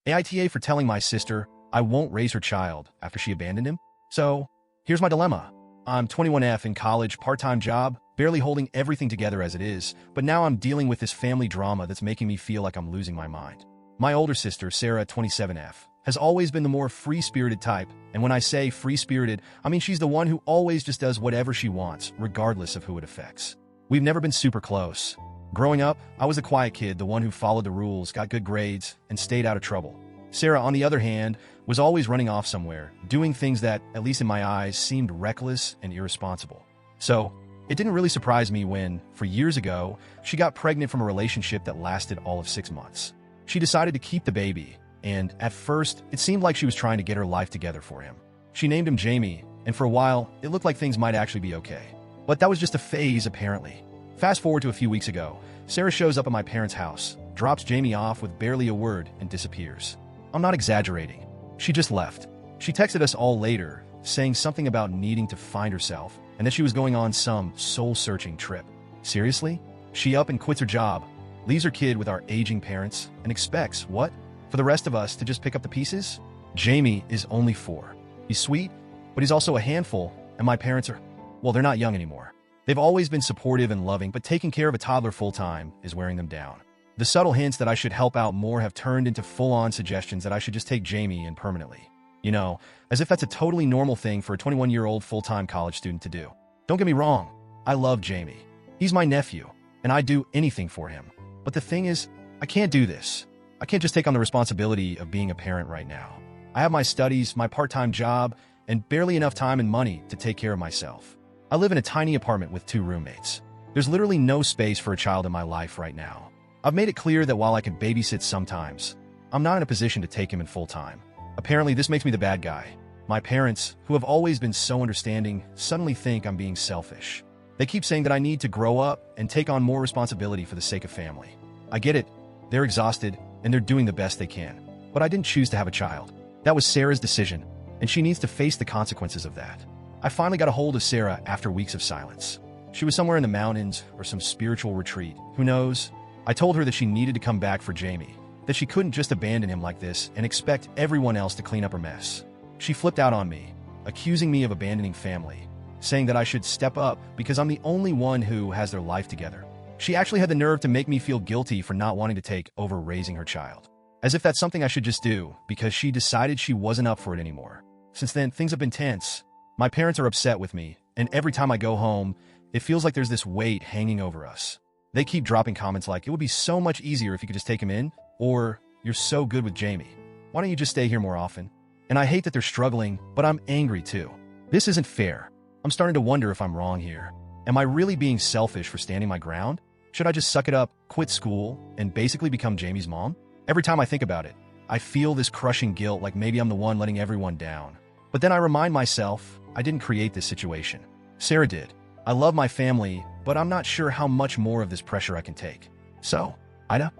AITA for telling my sister I won't raise her child after she abandoned him? So, here's my dilemma. I'm 21F in college, part-time job, barely holding everything together as it is, but now I'm dealing with this family drama that's making me feel like I'm losing my mind. My older sister, Sarah, 27F, has always been the more free-spirited type, and when I say free-spirited, I mean she's the one who always just does whatever she wants, regardless of who it affects. We've never been super close. Growing up, I was the quiet kid, the one who followed the rules, got good grades, and stayed out of trouble. Sarah, on the other hand, was always running off somewhere, doing things that, at least in my eyes, seemed reckless and irresponsible. So, it didn't really surprise me when, for years ago, she got pregnant from a relationship that lasted all of 6 months. She decided to keep the baby, and at first, it seemed like she was trying to get her life together for him. She named him Jamie, and for a while, it looked like things might actually be okay. But that was just a phase, apparently. Fast forward to a few weeks ago, Sarah shows up at my parents' house, drops Jamie off with barely a word, and disappears. I'm not exaggerating. She just left. She texted us all later, saying something about needing to find herself, and that she was going on some soul-searching trip. Seriously? She up and quits her job, leaves her kid with our aging parents, and expects, what? For the rest of us to just pick up the pieces? Jamie is only 4. He's sweet, but he's also a handful, and my parents are, well, they're not young anymore. They've always been supportive and loving, but taking care of a toddler full-time is wearing them down. The subtle hints that I should help out more have turned into full-on suggestions that I should just take Jamie in permanently. You know, as if that's a totally normal thing for a 21-year-old full-time college student to do. Don't get me wrong, I love Jamie. He's my nephew, and I'd do anything for him. But the thing is, I can't do this. I can't just take on the responsibility of being a parent right now. I have my studies, my part-time job, and barely enough time and money to take care of myself. I live in a tiny apartment with 2 roommates. There's literally no space for a child in my life right now. I've made it clear that while I can babysit sometimes, I'm not in a position to take him in full-time. Apparently, this makes me the bad guy. My parents, who have always been so understanding, suddenly think I'm being selfish. They keep saying that I need to grow up and take on more responsibility for the sake of family. I get it. They're exhausted, and they're doing the best they can. But I didn't choose to have a child. That was Sarah's decision, and she needs to face the consequences of that. I finally got a hold of Sarah after weeks of silence. She was somewhere in the mountains or some spiritual retreat. Who knows? I told her that she needed to come back for Jamie, that she couldn't just abandon him like this and expect everyone else to clean up her mess. She flipped out on me, accusing me of abandoning family, saying that I should step up because I'm the only one who has their life together. She actually had the nerve to make me feel guilty for not wanting to take over raising her child. As if that's something I should just do because she decided she wasn't up for it anymore. Since then, things have been tense. My parents are upset with me, and every time I go home, it feels like there's this weight hanging over us. They keep dropping comments like, it would be so much easier if you could just take him in, or you're so good with Jamie. Why don't you just stay here more often? And I hate that they're struggling, but I'm angry too. This isn't fair. I'm starting to wonder if I'm wrong here. Am I really being selfish for standing my ground? Should I just suck it up, quit school, and basically become Jamie's mom? Every time I think about it, I feel this crushing guilt like maybe I'm the one letting everyone down. But then I remind myself, I didn't create this situation. Sarah did. I love my family, but I'm not sure how much more of this pressure I can take. So, Ida?